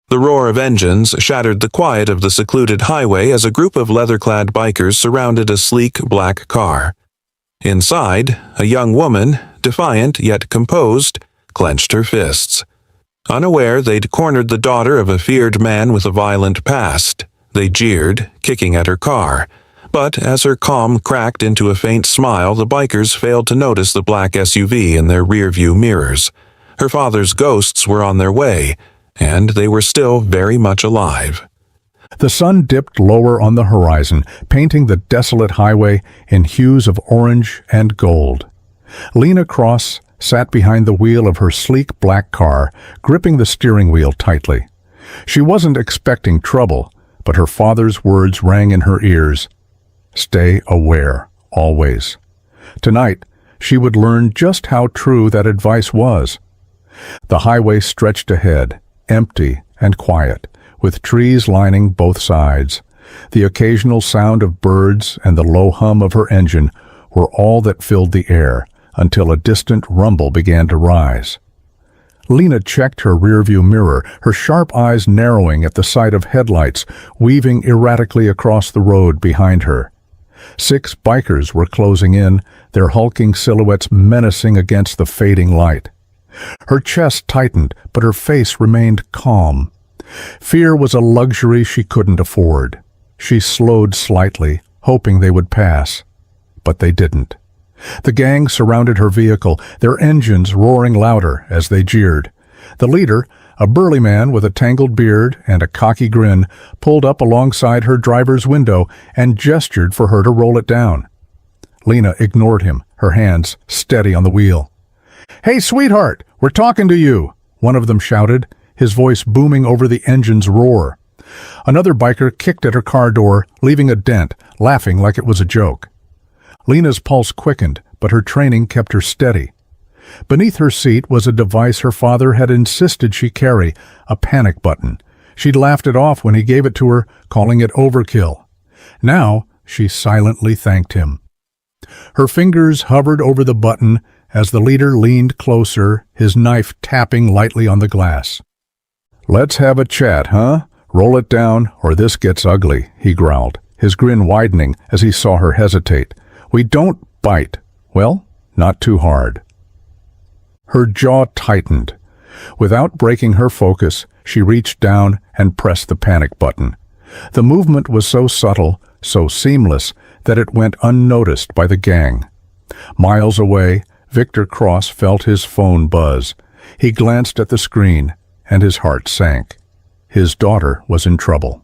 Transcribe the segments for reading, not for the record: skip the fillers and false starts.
The roar of engines shattered the quiet of the secluded highway as a group of leather-clad bikers surrounded a sleek black car. Inside, a young woman, defiant yet composed, clenched her fists. Unaware they'd cornered the daughter of a feared man with a violent past, they jeered, kicking at her car. But as her calm cracked into a faint smile, the bikers failed to notice the black SUV in their rearview mirrors. Her father's ghosts were on their way, and they were still very much alive. The sun dipped lower on the horizon, painting the desolate highway in hues of orange and gold. Lena Cross sat behind the wheel of her sleek black car, gripping the steering wheel tightly. She wasn't expecting trouble, but her father's words rang in her ears. Stay aware, always. Tonight, she would learn just how true that advice was. The highway stretched ahead, empty and quiet, with trees lining both sides. The occasional sound of birds and the low hum of her engine were all that filled the air, until a distant rumble began to rise. Lena checked her rearview mirror, her sharp eyes narrowing at the sight of headlights weaving erratically across the road behind her. 6 bikers were closing in, their hulking silhouettes menacing against the fading light. Her chest tightened, but her face remained calm. Fear was a luxury she couldn't afford. She slowed slightly, hoping they would pass. But they didn't. The gang surrounded her vehicle, their engines roaring louder as they jeered. The leader, a burly man with a tangled beard and a cocky grin, pulled up alongside her driver's window and gestured for her to roll it down. Lena ignored him, her hands steady on the wheel. "Hey, sweetheart, we're talking to you," one of them shouted, his voice booming over the engine's roar. Another biker kicked at her car door, leaving a dent, laughing like it was a joke. Lena's pulse quickened, but her training kept her steady. Beneath her seat was a device her father had insisted she carry, a panic button. She'd laughed it off when he gave it to her, calling it overkill. Now, she silently thanked him. Her fingers hovered over the button as the leader leaned closer, his knife tapping lightly on the glass. "Let's have a chat, huh? Roll it down, or this gets ugly," he growled, his grin widening as he saw her hesitate. "We don't bite. Well, not too hard." Her jaw tightened. Without breaking her focus, she reached down and pressed the panic button. The movement was so subtle, so seamless, that it went unnoticed by the gang. Miles away, Victor Cross felt his phone buzz. He glanced at the screen, and his heart sank. His daughter was in trouble.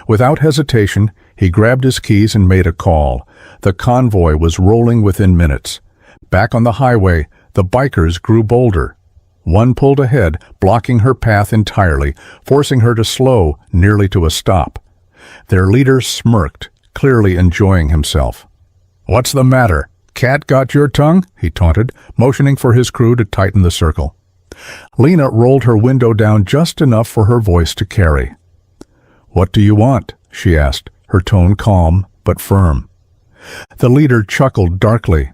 Without hesitation, he grabbed his keys and made a call. The convoy was rolling within minutes. Back on the highway, the bikers grew bolder. One pulled ahead, blocking her path entirely, forcing her to slow nearly to a stop. Their leader smirked, clearly enjoying himself. "What's the matter? Cat got your tongue?" he taunted, motioning for his crew to tighten the circle. Lena rolled her window down just enough for her voice to carry. "What do you want?" she asked, her tone calm but firm. The leader chuckled darkly.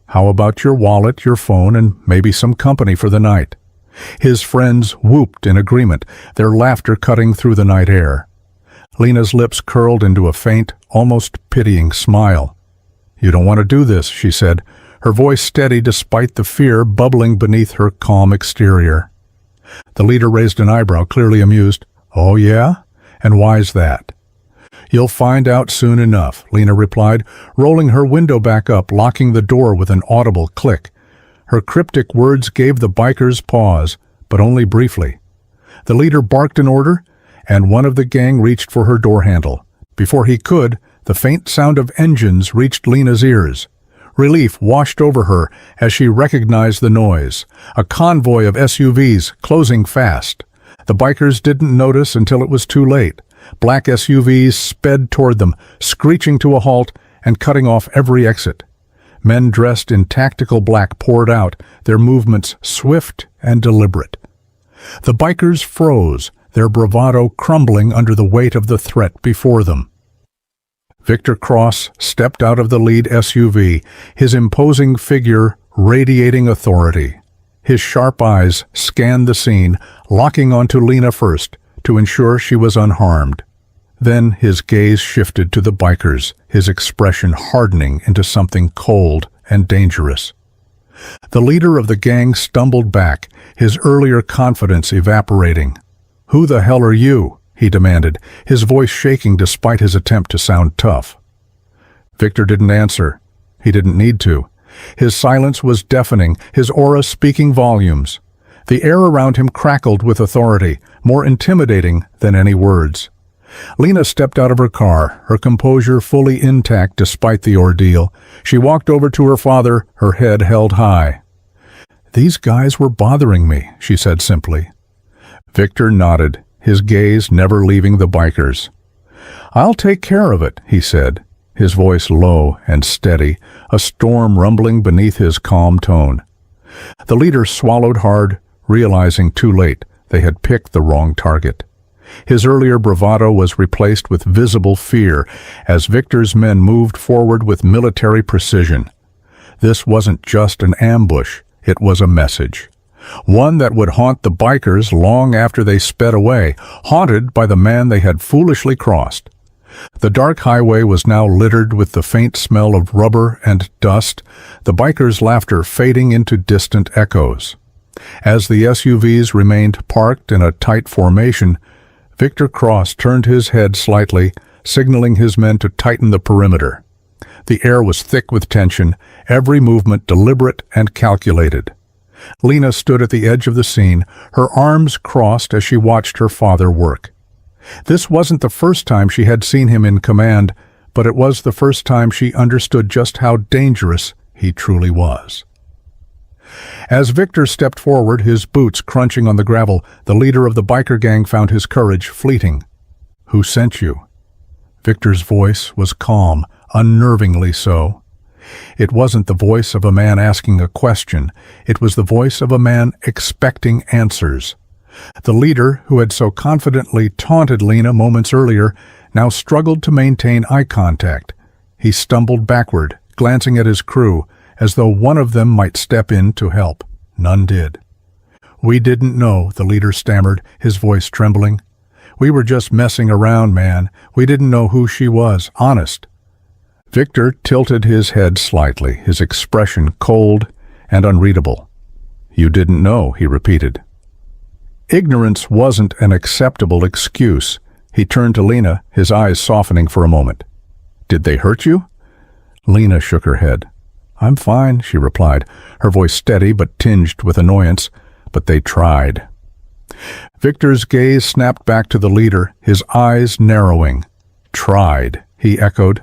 "How about your wallet, your phone, and maybe some company for the night?" His friends whooped in agreement, their laughter cutting through the night air. Lena's lips curled into a faint, almost pitying smile. "You don't want to do this," she said, her voice steady despite the fear bubbling beneath her calm exterior. The leader raised an eyebrow, clearly amused. "Oh, yeah? And why's that?" "You'll find out soon enough," Lena replied, rolling her window back up, locking the door with an audible click. Her cryptic words gave the bikers pause, but only briefly. The leader barked an order, and one of the gang reached for her door handle. Before he could, the faint sound of engines reached Lena's ears. Relief washed over her as she recognized the noise. A convoy of SUVs closing fast. The bikers didn't notice until it was too late. Black SUVs sped toward them, screeching to a halt and cutting off every exit. Men dressed in tactical black poured out, their movements swift and deliberate. The bikers froze, their bravado crumbling under the weight of the threat before them. Victor Cross stepped out of the lead SUV, his imposing figure radiating authority. His sharp eyes scanned the scene, locking onto Lena first, to ensure she was unharmed. Then his gaze shifted to the bikers, his expression hardening into something cold and dangerous. The leader of the gang stumbled back, his earlier confidence evaporating. "Who the hell are you?" he demanded, his voice shaking despite his attempt to sound tough. Victor didn't answer. He didn't need to. His silence was deafening, his aura speaking volumes. The air around him crackled with authority, more intimidating than any words. Lena stepped out of her car, her composure fully intact despite the ordeal. She walked over to her father, her head held high. "These guys were bothering me," she said simply. Victor nodded, his gaze never leaving the bikers. "I'll take care of it," he said, his voice low and steady, a storm rumbling beneath his calm tone. The leader swallowed hard, realizing too late they had picked the wrong target. His earlier bravado was replaced with visible fear as Victor's men moved forward with military precision. This wasn't just an ambush, it was a message. One that would haunt the bikers long after they sped away, haunted by the man they had foolishly crossed. The dark highway was now littered with the faint smell of rubber and dust, the bikers' laughter fading into distant echoes. As the SUVs remained parked in a tight formation, Victor Cross turned his head slightly, signaling his men to tighten the perimeter. The air was thick with tension, every movement deliberate and calculated. Lena stood at the edge of the scene, her arms crossed as she watched her father work. This wasn't the first time she had seen him in command, but it was the first time she understood just how dangerous he truly was. As Victor stepped forward, his boots crunching on the gravel, the leader of the biker gang found his courage fleeting. "Who sent you?" Victor's voice was calm, unnervingly so. It wasn't the voice of a man asking a question, it was the voice of a man expecting answers. The leader, who had so confidently taunted Lena moments earlier, now struggled to maintain eye contact. He stumbled backward, glancing at his crew, as though one of them might step in to help. None did. "We didn't know," the leader stammered, his voice trembling. "We were just messing around, man. We didn't know who she was, honest." Victor tilted his head slightly, his expression cold and unreadable. "You didn't know," he repeated. Ignorance wasn't an acceptable excuse. He turned to Lena, his eyes softening for a moment. "Did they hurt you?" Lena shook her head. "I'm fine," she replied, her voice steady but tinged with annoyance. "But they tried." Victor's gaze snapped back to the leader, his eyes narrowing. "Tried," he echoed.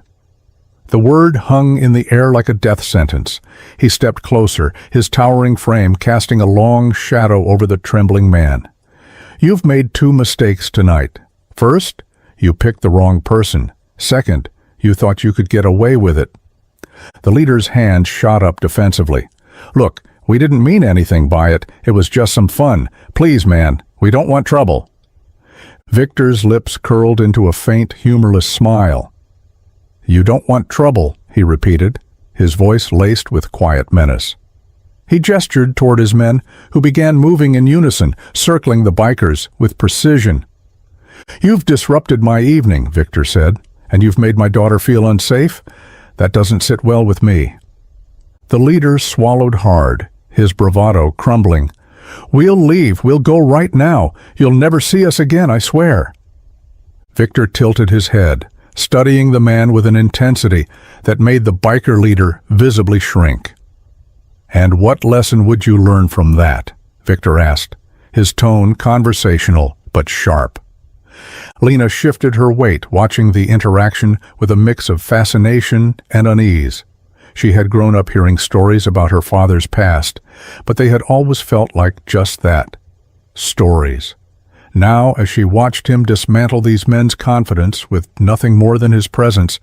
The word hung in the air like a death sentence. He stepped closer, his towering frame casting a long shadow over the trembling man. "You've made two mistakes tonight. First, you picked the wrong person. Second, you thought you could get away with it." The leader's hand shot up defensively. "Look, we didn't mean anything by it. It was just some fun. Please, man, we don't want trouble." Victor's lips curled into a faint, humorless smile. "You don't want trouble," he repeated, his voice laced with quiet menace. He gestured toward his men, who began moving in unison, circling the bikers with precision. "You've disrupted my evening," Victor said, "and you've made my daughter feel unsafe? That doesn't sit well with me." The leader swallowed hard, his bravado crumbling. "We'll leave. We'll go right now. You'll never see us again, I swear." Victor tilted his head, studying the man with an intensity that made the biker leader visibly shrink. "And what lesson would you learn from that?" Victor asked, his tone conversational but sharp. Lena shifted her weight, watching the interaction with a mix of fascination and unease. She had grown up hearing stories about her father's past, but they had always felt like just that, stories. Now, as she watched him dismantle these men's confidence with nothing more than his presence,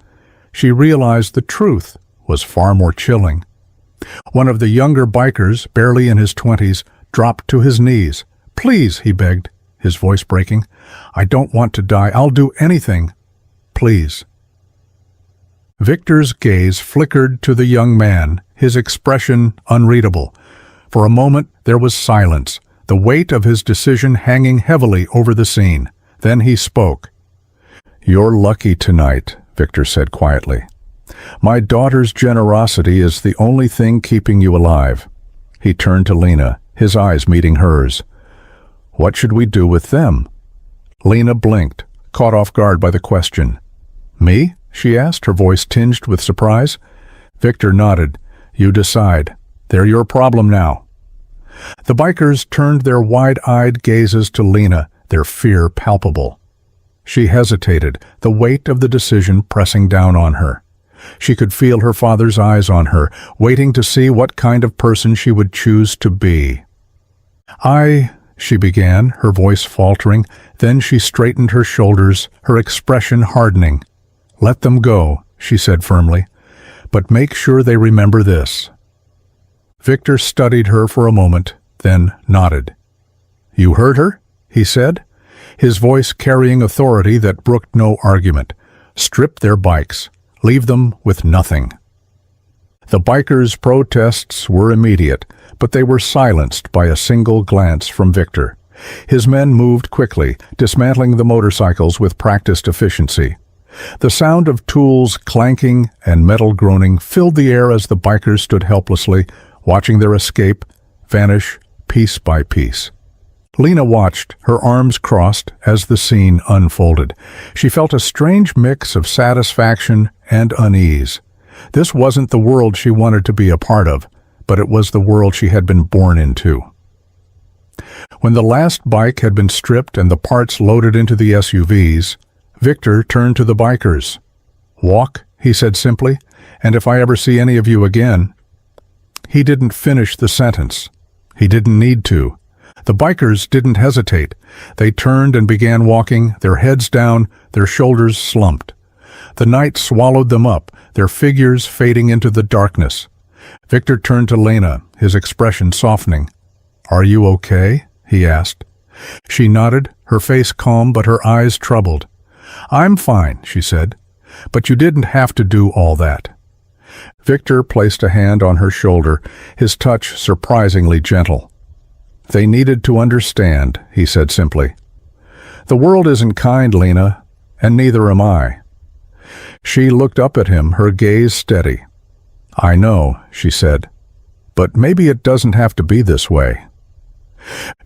she realized the truth was far more chilling. One of the younger bikers, barely in his 20s, dropped to his knees. "Please," he begged, his voice breaking. "I don't want to die. I'll do anything. Please." Victor's gaze flickered to the young man, his expression unreadable. For a moment there was silence, the weight of his decision hanging heavily over the scene. Then he spoke. "You're lucky tonight," Victor said quietly. "My daughter's generosity is the only thing keeping you alive." He turned to Lena, his eyes meeting hers. "What should we do with them?" Lena blinked, caught off guard by the question. "Me?" she asked, her voice tinged with surprise. Victor nodded. "You decide. They're your problem now." The bikers turned their wide-eyed gazes to Lena, their fear palpable. She hesitated, the weight of the decision pressing down on her. She could feel her father's eyes on her, waiting to see what kind of person she would choose to be. She began, her voice faltering. Then she straightened her shoulders, her expression hardening. "Let them go," she said firmly. "But make sure they remember this." Victor studied her for a moment, then nodded. "You heard her?" he said, his voice carrying authority that brooked no argument. "Strip their bikes. Leave them with nothing." The bikers' protests were immediate, but they were silenced by a single glance from Victor. His men moved quickly, dismantling the motorcycles with practiced efficiency. The sound of tools clanking and metal groaning filled the air as the bikers stood helplessly, watching their escape vanish piece by piece. Lena watched, her arms crossed, as the scene unfolded. She felt a strange mix of satisfaction and unease. This wasn't the world she wanted to be a part of, but it was the world she had been born into. When the last bike had been stripped and the parts loaded into the SUVs, Victor turned to the bikers. "Walk," he said simply, "and if I ever see any of you again—" He didn't finish the sentence. He didn't need to. The bikers didn't hesitate. They turned and began walking, their heads down, their shoulders slumped. The night swallowed them up, their figures fading into the darkness. Victor turned to Lena, his expression softening. "Are you okay?" he asked. She nodded, her face calm but her eyes troubled. "I'm fine," she said. "But you didn't have to do all that." Victor placed a hand on her shoulder, his touch surprisingly gentle. "They needed to understand," he said simply. "The world isn't kind, Lena, and neither am I." She looked up at him, her gaze steady. "I know," she said, "but maybe it doesn't have to be this way."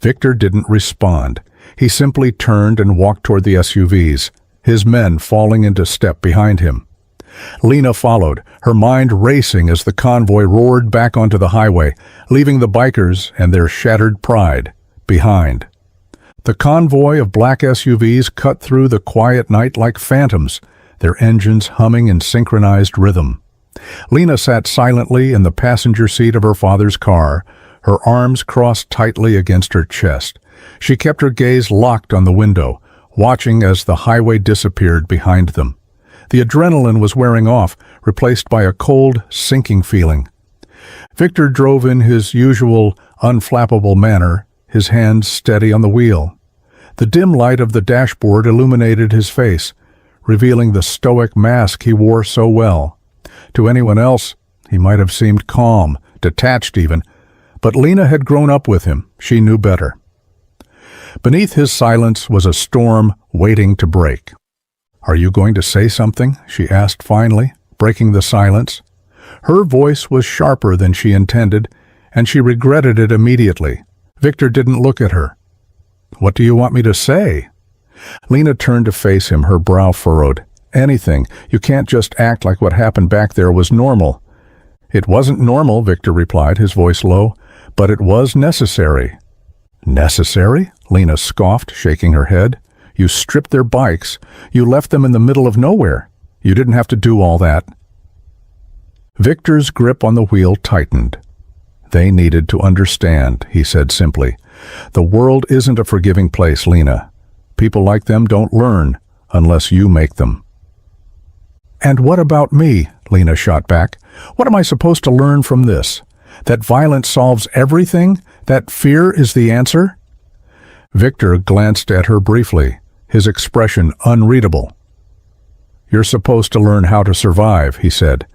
Victor didn't respond. He simply turned and walked toward the SUVs, his men falling into step behind him. Lena followed, her mind racing as the convoy roared back onto the highway, leaving the bikers and their shattered pride behind. The convoy of black SUVs cut through the quiet night like phantoms, their engines humming in synchronized rhythm. Lena sat silently in the passenger seat of her father's car, her arms crossed tightly against her chest. She kept her gaze locked on the window, watching as the highway disappeared behind them. The adrenaline was wearing off, replaced by a cold, sinking feeling. Victor drove in his usual, unflappable manner, his hands steady on the wheel. The dim light of the dashboard illuminated his face, revealing the stoic mask he wore so well. To anyone else, he might have seemed calm, detached even, but Lena had grown up with him. She knew better. Beneath his silence was a storm waiting to break. "Are you going to say something?" she asked finally, breaking the silence. Her voice was sharper than she intended, and she regretted it immediately. Victor didn't look at her. "What do you want me to say?" Lena turned to face him, her brow furrowed. "Anything. You can't just act like what happened back there was normal." "It wasn't normal," Victor replied, his voice low, "but it was necessary." "Necessary?" Lena scoffed, shaking her head. "You stripped their bikes. You left them in the middle of nowhere. You didn't have to do all that." Victor's grip on the wheel tightened. "They needed to understand," he said simply. "The world isn't a forgiving place, Lena. People like them don't learn unless you make them." "And what about me?" Lena shot back. "What am I supposed to learn from this? That violence solves everything? That fear is the answer?" Victor glanced at her briefly, his expression unreadable. "You're supposed to learn how to survive," he said.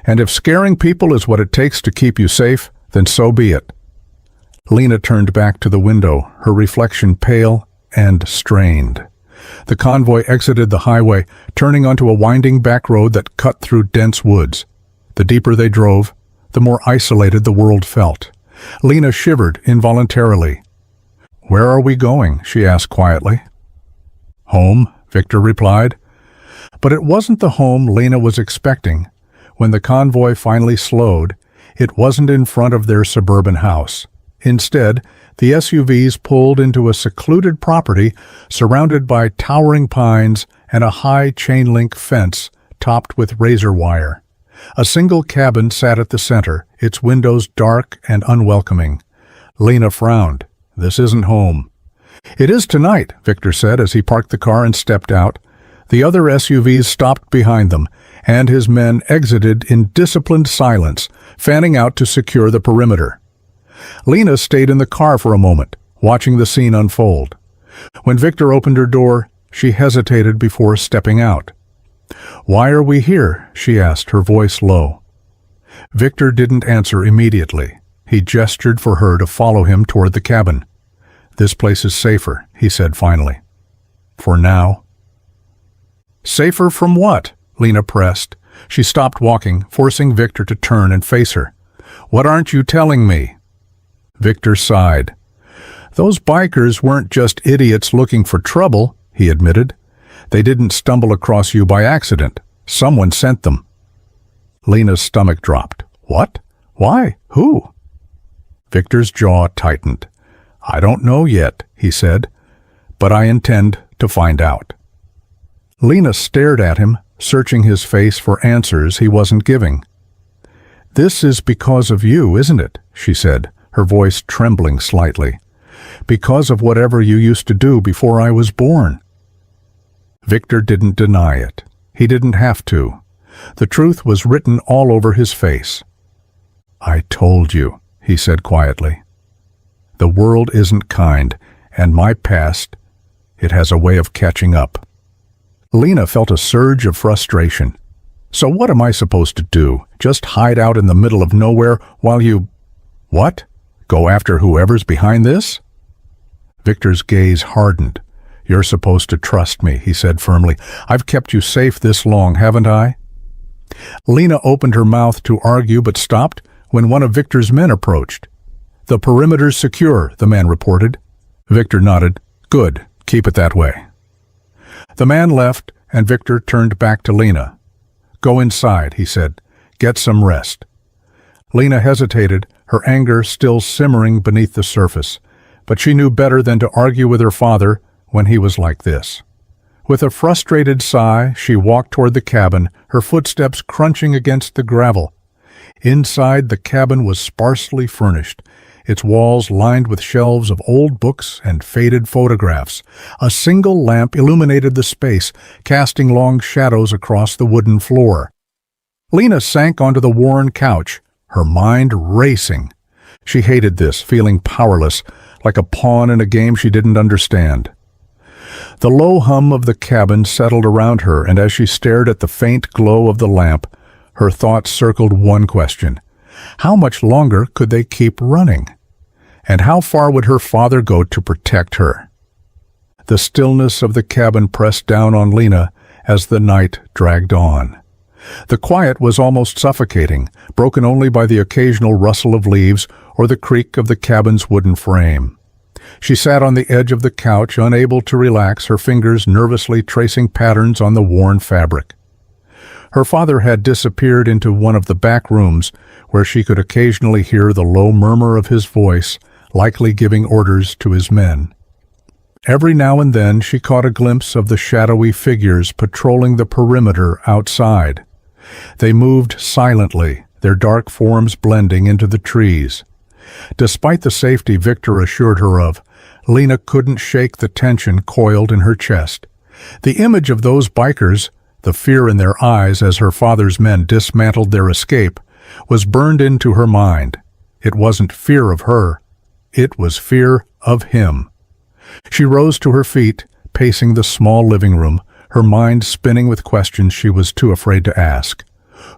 "And if scaring people is what it takes to keep you safe, then so be it." Lena turned back to the window, her reflection pale and strained. The convoy exited the highway, turning onto a winding back road that cut through dense woods. The deeper they drove, the more isolated the world felt. Lena shivered involuntarily. "Where are we going?" she asked quietly. "Home," Victor replied. But it wasn't the home Lena was expecting. When the convoy finally slowed, it wasn't in front of their suburban house. Instead, the SUVs pulled into a secluded property surrounded by towering pines and a high chain-link fence topped with razor wire. A single cabin sat at the center, its windows dark and unwelcoming. Lena frowned. "This isn't home." "It is tonight," Victor said as he parked the car and stepped out. The other SUVs stopped behind them, and his men exited in disciplined silence, fanning out to secure the perimeter. Lena stayed in the car for a moment, watching the scene unfold. When Victor opened her door, she hesitated before stepping out. "Why are we here?" she asked, her voice low. Victor didn't answer immediately. He gestured for her to follow him toward the cabin. "This place is safer," he said finally. "For now." "Safer from what?" Lena pressed. She stopped walking, forcing Victor to turn and face her. "What aren't you telling me?" Victor sighed. "Those bikers weren't just idiots looking for trouble," he admitted. "They didn't stumble across you by accident. Someone sent them." Lena's stomach dropped. "What? Why? Who?" Victor's jaw tightened. "I don't know yet," he said, "but I intend to find out." Lena stared at him, searching his face for answers he wasn't giving. "This is because of you, isn't it?" she said, her voice trembling slightly. "Because of whatever you used to do before I was born." Victor didn't deny it. He didn't have to. The truth was written all over his face. "I told you," he said quietly. "The world isn't kind, and my past, it has a way of catching up." Lena felt a surge of frustration. "So what am I supposed to do? Just hide out in the middle of nowhere while you... What? Go after whoever's behind this?" Victor's gaze hardened. "You're supposed to trust me," he said firmly. "I've kept you safe this long, haven't I?" Lena opened her mouth to argue but stopped when one of Victor's men approached. "The perimeter's secure," the man reported. Victor nodded. "Good. Keep it that way." The man left, and Victor turned back to Lena. "Go inside," he said. "Get some rest." Lena hesitated, her anger still simmering beneath the surface, but she knew better than to argue with her father when he was like this. With a frustrated sigh, she walked toward the cabin, her footsteps crunching against the gravel. Inside, the cabin was sparsely furnished, its walls lined with shelves of old books and faded photographs. A single lamp illuminated the space, casting long shadows across the wooden floor. Lena sank onto the worn couch, her mind racing. She hated this, feeling powerless, like a pawn in a game she didn't understand. The low hum of the cabin settled around her, and as she stared at the faint glow of the lamp, her thoughts circled one question. How much longer could they keep running? And how far would her father go to protect her? The stillness of the cabin pressed down on Lena as the night dragged on. The quiet was almost suffocating, broken only by the occasional rustle of leaves or the creak of the cabin's wooden frame. She sat on the edge of the couch, unable to relax, her fingers nervously tracing patterns on the worn fabric. Her father had disappeared into one of the back rooms, where she could occasionally hear the low murmur of his voice, likely giving orders to his men. Every now and then she caught a glimpse of the shadowy figures patrolling the perimeter outside. They moved silently, their dark forms blending into the trees. Despite the safety Victor assured her of, Lena couldn't shake the tension coiled in her chest. The image of those bikers, the fear in their eyes as her father's men dismantled their escape, was burned into her mind. It wasn't fear of her. It was fear of him. She rose to her feet, pacing the small living room, her mind spinning with questions she was too afraid to ask.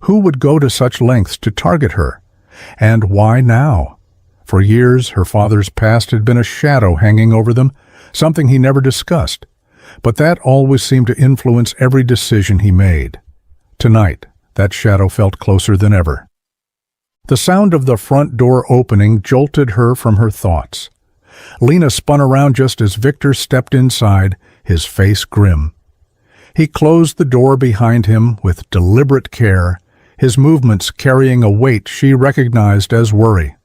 Who would go to such lengths to target her? And why now? For years, her father's past had been a shadow hanging over them, something he never discussed. But that always seemed to influence every decision he made. Tonight, that shadow felt closer than ever. The sound of the front door opening jolted her from her thoughts. Lena spun around just as Victor stepped inside, his face grim. He closed the door behind him with deliberate care, his movements carrying a weight she recognized as worry.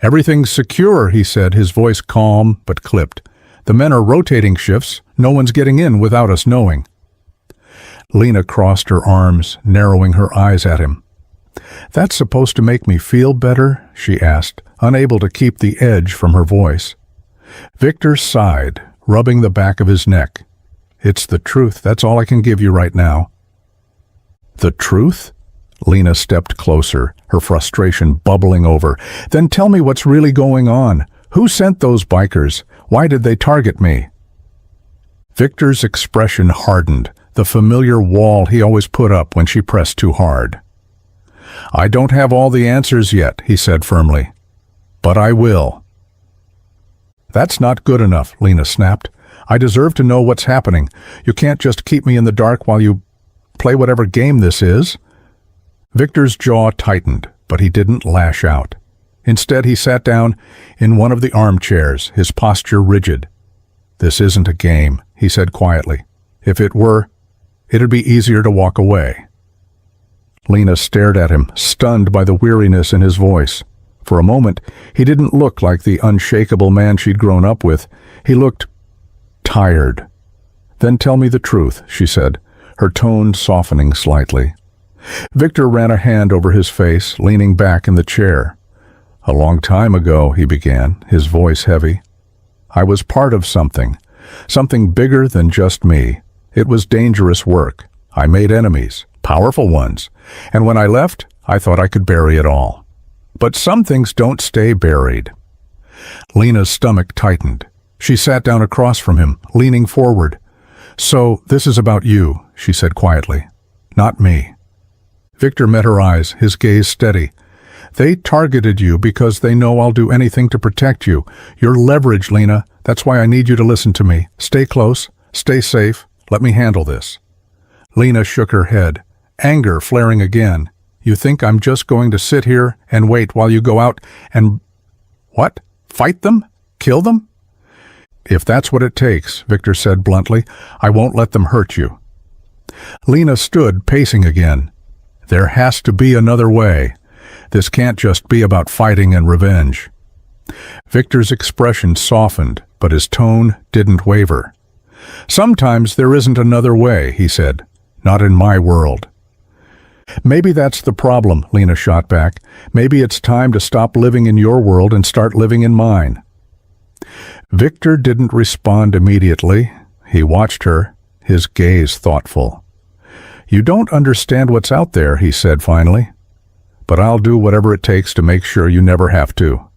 "Everything's secure," he said, his voice calm but clipped. "The men are rotating shifts. No one's getting in without us knowing." Lena crossed her arms, narrowing her eyes at him. "That's supposed to make me feel better?" she asked, unable to keep the edge from her voice. Victor sighed, rubbing the back of his neck. "It's the truth. That's all I can give you right now." "The truth?" Lena stepped closer, her frustration bubbling over. "Then tell me what's really going on. Who sent those bikers? Why did they target me?" Victor's expression hardened, the familiar wall he always put up when she pressed too hard. "I don't have all the answers yet," he said firmly. "But I will." "That's not good enough," Lena snapped. "I deserve to know what's happening. You can't just keep me in the dark while you play whatever game this is." Victor's jaw tightened, but he didn't lash out. Instead, he sat down in one of the armchairs, his posture rigid. "This isn't a game," he said quietly. "If it were, it'd be easier to walk away." Lena stared at him, stunned by the weariness in his voice. For a moment, he didn't look like the unshakable man she'd grown up with. He looked tired. "Then tell me the truth," she said, her tone softening slightly. Victor ran a hand over his face, leaning back in the chair. "A long time ago," he began, his voice heavy. "I was part of something bigger than just me. It was dangerous work. I made enemies, powerful ones, and when I left, I thought I could bury it all. But some things don't stay buried." Lena's stomach tightened. She sat down across from him, leaning forward. "So this is about you," she said quietly. "Not me." Victor met her eyes, his gaze steady. "They targeted you because they know I'll do anything to protect you. You're leverage, Lena. That's why I need you to listen to me. Stay close. Stay safe. Let me handle this." Lena shook her head, anger flaring again. "You think I'm just going to sit here and wait while you go out and... what? Fight them? Kill them?" "If that's what it takes," Victor said bluntly, "I won't let them hurt you." Lena stood, pacing again. "There has to be another way. This can't just be about fighting and revenge." Victor's expression softened, but his tone didn't waver. "Sometimes there isn't another way," he said. "Not in my world." "Maybe that's the problem," Lena shot back. "Maybe it's time to stop living in your world and start living in mine." Victor didn't respond immediately. He watched her, his gaze thoughtful. "You don't understand what's out there," he said finally. "But I'll do whatever it takes to make sure you never have to."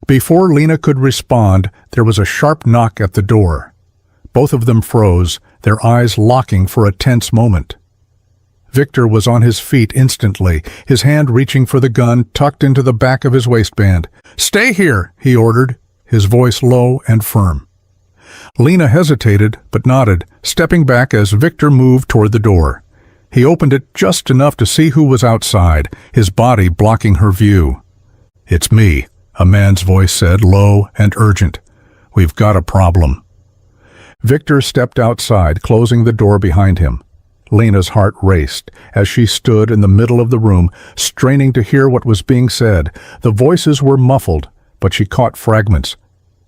Before Lena could respond, there was a sharp knock at the door. Both of them froze, their eyes locking for a tense moment. Victor was on his feet instantly, his hand reaching for the gun tucked into the back of his waistband. "Stay here," he ordered, his voice low and firm. Lena hesitated, but nodded, stepping back as Victor moved toward the door. He opened it just enough to see who was outside, his body blocking her view. "It's me," a man's voice said, low and urgent. "We've got a problem." Victor stepped outside, closing the door behind him. Lena's heart raced as she stood in the middle of the room, straining to hear what was being said. The voices were muffled, but she caught fragments.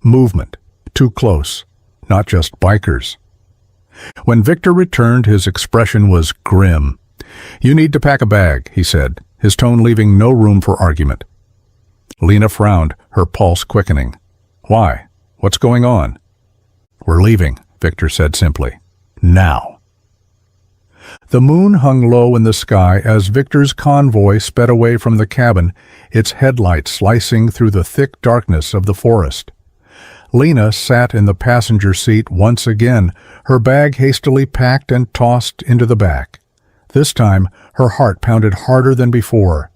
Movement. Too close. Not just bikers. When Victor returned, his expression was grim. "You need to pack a bag," he said, his tone leaving no room for argument. Lena frowned, her pulse quickening. "Why? What's going on?" "We're leaving," Victor said simply. "Now." The moon hung low in the sky as Victor's convoy sped away from the cabin, its headlights slicing through the thick darkness of the forest. Lena sat in the passenger seat once again, her bag hastily packed and tossed into the back. This time, her heart pounded harder than before.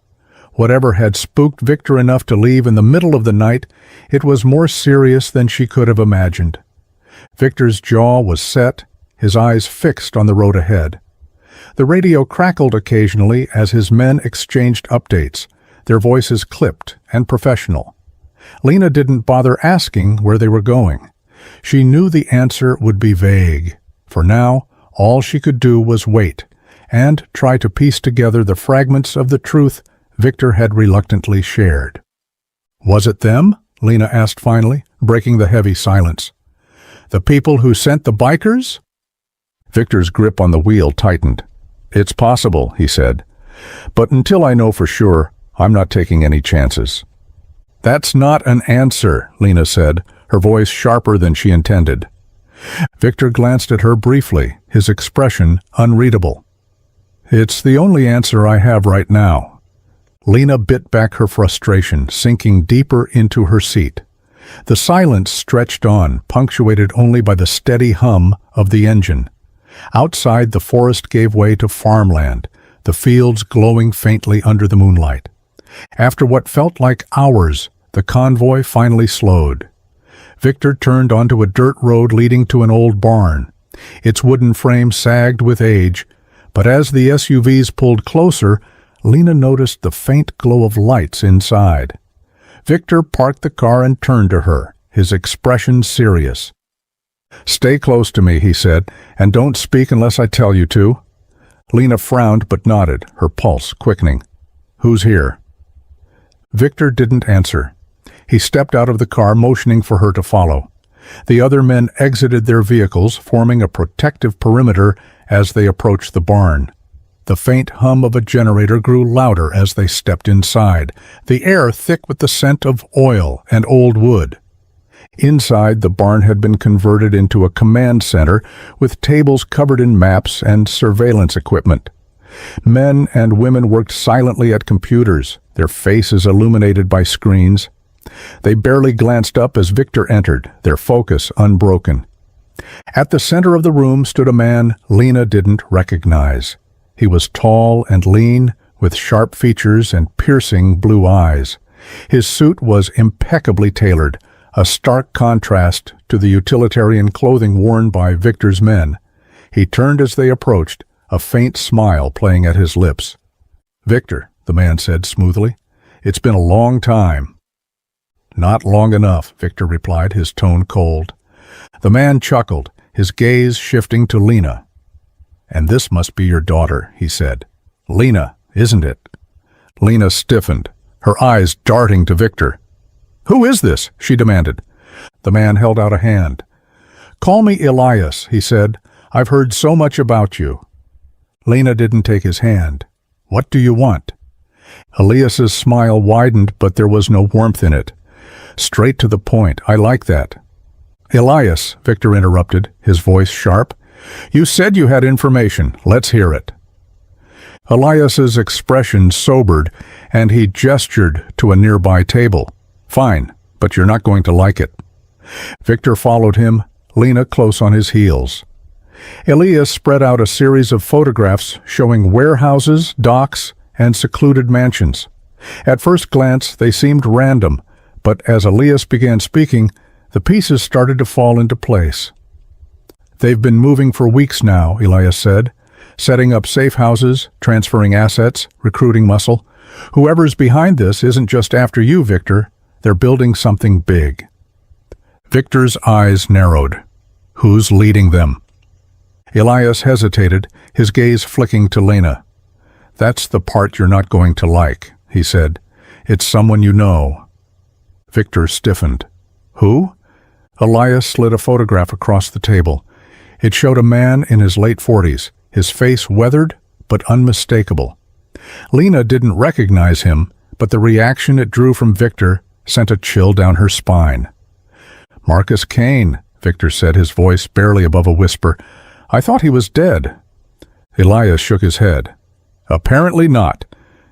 Whatever had spooked Victor enough to leave in the middle of the night, it was more serious than she could have imagined. Victor's jaw was set, his eyes fixed on the road ahead. The radio crackled occasionally as his men exchanged updates, their voices clipped and professional. Lena didn't bother asking where they were going. She knew the answer would be vague. For now, all she could do was wait and try to piece together the fragments of the truth Victor had reluctantly shared. "Was it them?" Lena asked finally, breaking the heavy silence. "The people who sent the bikers?" Victor's grip on the wheel tightened. "It's possible," he said. "But until I know for sure, I'm not taking any chances." "That's not an answer," Lena said, her voice sharper than she intended. Victor glanced at her briefly, his expression unreadable. "It's the only answer I have right now." Lena bit back her frustration, sinking deeper into her seat. The silence stretched on, punctuated only by the steady hum of the engine. Outside, the forest gave way to farmland, the fields glowing faintly under the moonlight. After what felt like hours, the convoy finally slowed. Victor turned onto a dirt road leading to an old barn. Its wooden frame sagged with age, but as the SUVs pulled closer, Lena noticed the faint glow of lights inside. Victor parked the car and turned to her, his expression serious. "Stay close to me," he said, "and don't speak unless I tell you to." Lena frowned but nodded, her pulse quickening. "Who's here?" Victor didn't answer. He stepped out of the car, motioning for her to follow. The other men exited their vehicles, forming a protective perimeter as they approached the barn. The faint hum of a generator grew louder as they stepped inside, the air thick with the scent of oil and old wood. Inside, the barn had been converted into a command center with tables covered in maps and surveillance equipment. Men and women worked silently at computers, their faces illuminated by screens. They barely glanced up as Victor entered, their focus unbroken. At the center of the room stood a man Lena didn't recognize. He was tall and lean, with sharp features and piercing blue eyes. His suit was impeccably tailored, a stark contrast to the utilitarian clothing worn by Victor's men. He turned as they approached, a faint smile playing at his lips. "Victor," the man said smoothly, "it's been a long time." "Not long enough," Victor replied, his tone cold. The man chuckled, his gaze shifting to Lena. "And this must be your daughter," he said. "Lena, isn't it?" Lena stiffened, her eyes darting to Victor. "Who is this?" she demanded. The man held out a hand. "Call me Elias," he said. "I've heard so much about you." Lena didn't take his hand. "What do you want?" Elias's smile widened, but there was no warmth in it. "Straight to the point. I like that." "Elias," Victor interrupted, his voice sharp, "you said you had information. Let's hear it." Elias's expression sobered, and he gestured to a nearby table. "Fine, but you're not going to like it." Victor followed him, Lena close on his heels. Elias spread out a series of photographs showing warehouses, docks, and secluded mansions. At first glance, they seemed random, but as Elias began speaking, the pieces started to fall into place. "They've been moving for weeks now," Elias said, "setting up safe houses, transferring assets, recruiting muscle. Whoever's behind this isn't just after you, Victor. They're building something big." Victor's eyes narrowed. "Who's leading them?" Elias hesitated, his gaze flicking to Lena. "That's the part you're not going to like," he said. "It's someone you know." Victor stiffened. "Who?" Elias slid a photograph across the table. It showed a man in his late 40s, his face weathered but unmistakable. Lena didn't recognize him, but the reaction it drew from Victor sent a chill down her spine. "Marcus Kane," Victor said, his voice barely above a whisper. "I thought he was dead." Elias shook his head. "Apparently not,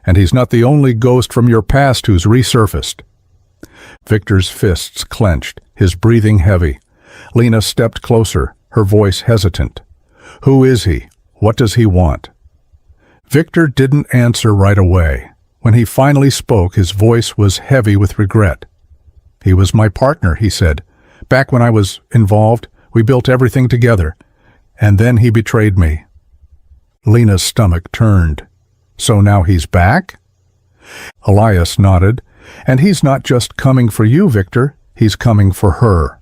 and he's not the only ghost from your past who's resurfaced." Victor's fists clenched, his breathing heavy. Lena stepped closer, her voice hesitant. "Who is he? What does he want?" Victor didn't answer right away. When he finally spoke, his voice was heavy with regret. "He was my partner," he said. "Back when I was involved, We built everything together. And then he betrayed me. Lena's stomach turned. So now he's back? Elias nodded. And he's not just coming for you, Victor. He's coming for her.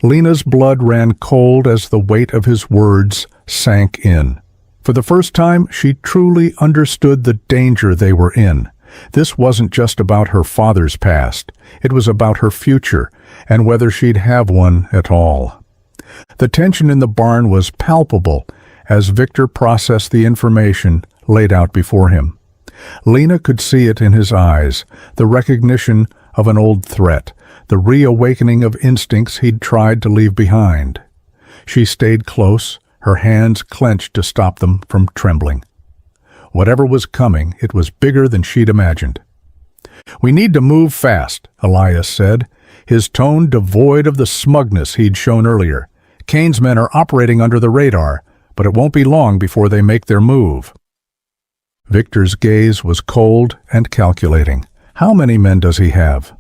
Lena's blood ran cold as the weight of his words sank in. For the first time, she truly understood the danger they were in. This wasn't just about her father's past. It was about her future, and whether she'd have one at all. The tension in the barn was palpable as Victor processed the information laid out before him. Lena could see it in his eyes, the recognition of an old threat, the reawakening of instincts he'd tried to leave behind. She stayed close, her hands clenched to stop them from trembling. Whatever was coming, it was bigger than she'd imagined. "We need to move fast," Elias said, his tone devoid of the smugness he'd shown earlier. "Kane's men are operating under the radar, but it won't be long before they make their move." Victor's gaze was cold and calculating. "How many men does he have?"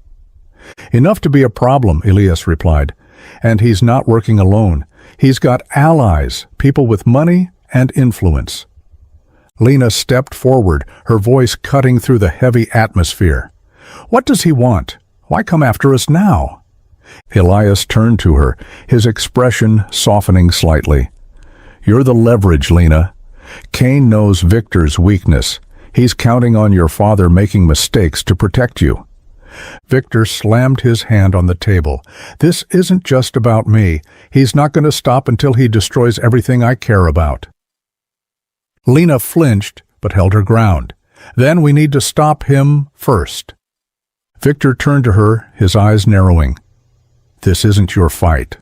"Enough to be a problem," Elias replied. "And he's not working alone. He's got allies, people with money and influence." Lena stepped forward, her voice cutting through the heavy atmosphere. "What does he want? Why come after us now?" Elias turned to her, his expression softening slightly. "You're the leverage, Lena. Kane knows Victor's weakness. He's counting on your father making mistakes to protect you." Victor slammed his hand on the table. "This isn't just about me. He's not going to stop until he destroys everything I care about." Lena flinched, but held her ground. "Then we need to stop him first." Victor turned to her, his eyes narrowing. "This isn't your fight."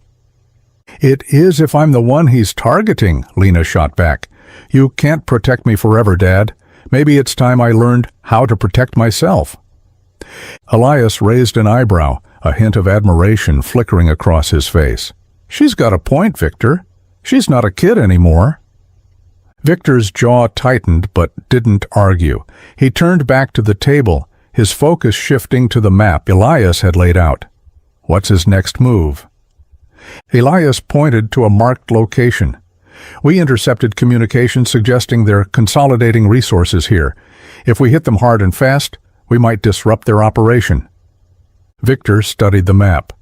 "It is if I'm the one he's targeting," Lena shot back. "You can't protect me forever, Dad. Maybe it's time I learned how to protect myself." Elias raised an eyebrow, a hint of admiration flickering across his face. "She's got a point, Victor. She's not a kid anymore." Victor's jaw tightened but didn't argue. He turned back to the table, his focus shifting to the map Elias had laid out. "What's his next move?" Elias pointed to a marked location. "We intercepted communications suggesting they're consolidating resources here. If we hit them hard and fast, we might disrupt their operation." Victor studied the map.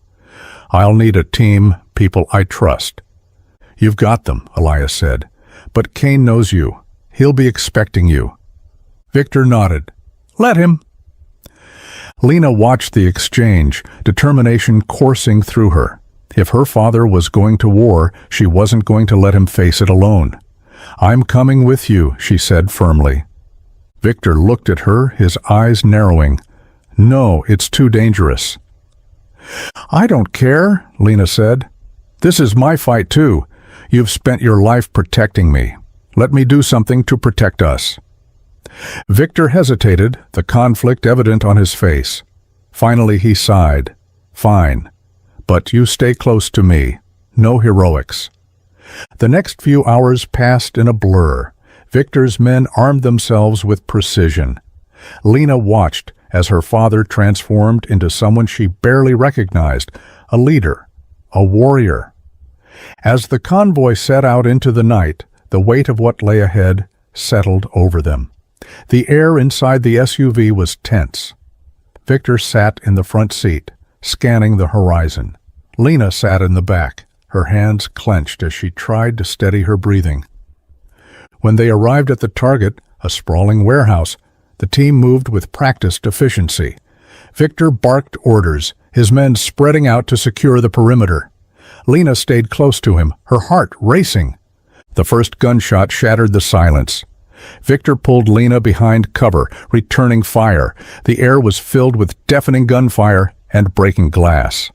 "I'll need a team, people I trust." "You've got them," Elias said. "But Kane knows you. He'll be expecting you." Victor nodded. "Let him." Lena watched the exchange, determination coursing through her. If her father was going to war, she wasn't going to let him face it alone. "I'm coming with you," she said firmly. Victor looked at her, his eyes narrowing. "No, it's too dangerous." "I don't care," Lena said. "This is my fight too. You've spent your life protecting me. Let me do something to protect us." Victor hesitated, the conflict evident on his face. Finally he sighed. "Fine. But you stay close to me. No heroics." The next few hours passed in a blur. Victor's men armed themselves with precision. Lena watched as her father transformed into someone she barely recognized, a leader, a warrior. As the convoy set out into the night, the weight of what lay ahead settled over them. The air inside the SUV was tense. Victor sat in the front seat, scanning the horizon. Lena sat in the back, her hands clenched as she tried to steady her breathing. When they arrived at the target, a sprawling warehouse, the team moved with practiced efficiency. Victor barked orders, his men spreading out to secure the perimeter. Lena stayed close to him, her heart racing. The first gunshot shattered the silence. Victor pulled Lena behind cover, returning fire. The air was filled with deafening gunfire and breaking glass.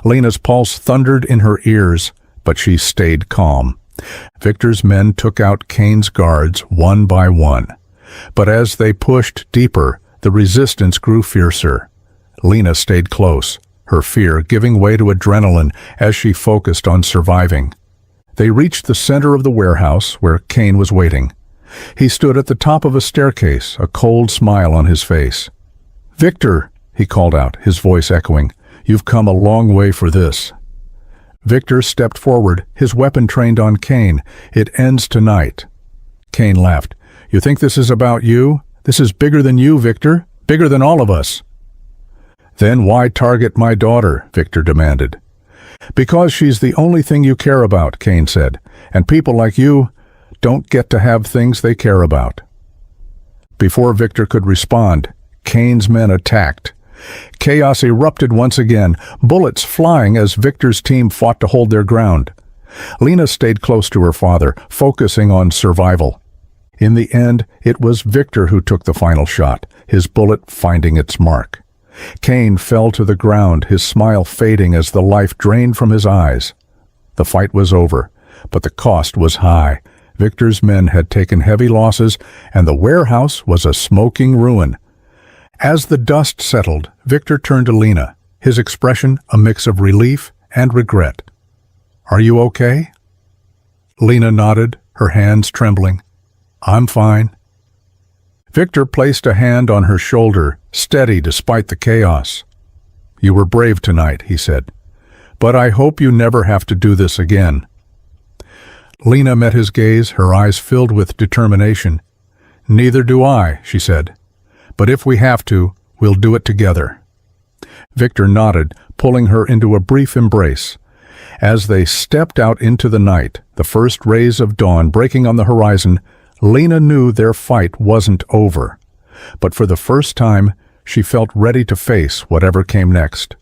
Lena's pulse thundered in her ears, but she stayed calm. Victor's men took out Kane's guards one by one. But as they pushed deeper, the resistance grew fiercer. Lena stayed close, her fear giving way to adrenaline as she focused on surviving. They reached the center of the warehouse where Kane was waiting. He stood at the top of a staircase, a cold smile on his face. "Victor," he called out, his voice echoing, "you've come a long way for this." Victor stepped forward, his weapon trained on Kane. "It ends tonight." Kane laughed. "You think this is about you? This is bigger than you, Victor. Bigger than all of us." "Then why target my daughter?" Victor demanded. "Because she's the only thing you care about," Kane said. "And people like you don't get to have things they care about." Before Victor could respond, Kane's men attacked. Chaos erupted once again, bullets flying as Victor's team fought to hold their ground. Lena stayed close to her father, focusing on survival. In the end, it was Victor who took the final shot, his bullet finding its mark. Kane fell to the ground, his smile fading as the life drained from his eyes. The fight was over, but the cost was high. Victor's men had taken heavy losses, and the warehouse was a smoking ruin. As the dust settled, Victor turned to Lena, his expression a mix of relief and regret. "Are you okay?" Lena nodded, her hands trembling. "I'm fine." Victor placed a hand on her shoulder, steady despite the chaos. "You were brave tonight," he said. "But I hope you never have to do this again." Lena met his gaze, her eyes filled with determination. "Neither do I," she said. "But if we have to, we'll do it together." Victor nodded, pulling her into a brief embrace. As they stepped out into the night, the first rays of dawn breaking on the horizon, Lena knew their fight wasn't over. But for the first time, she felt ready to face whatever came next.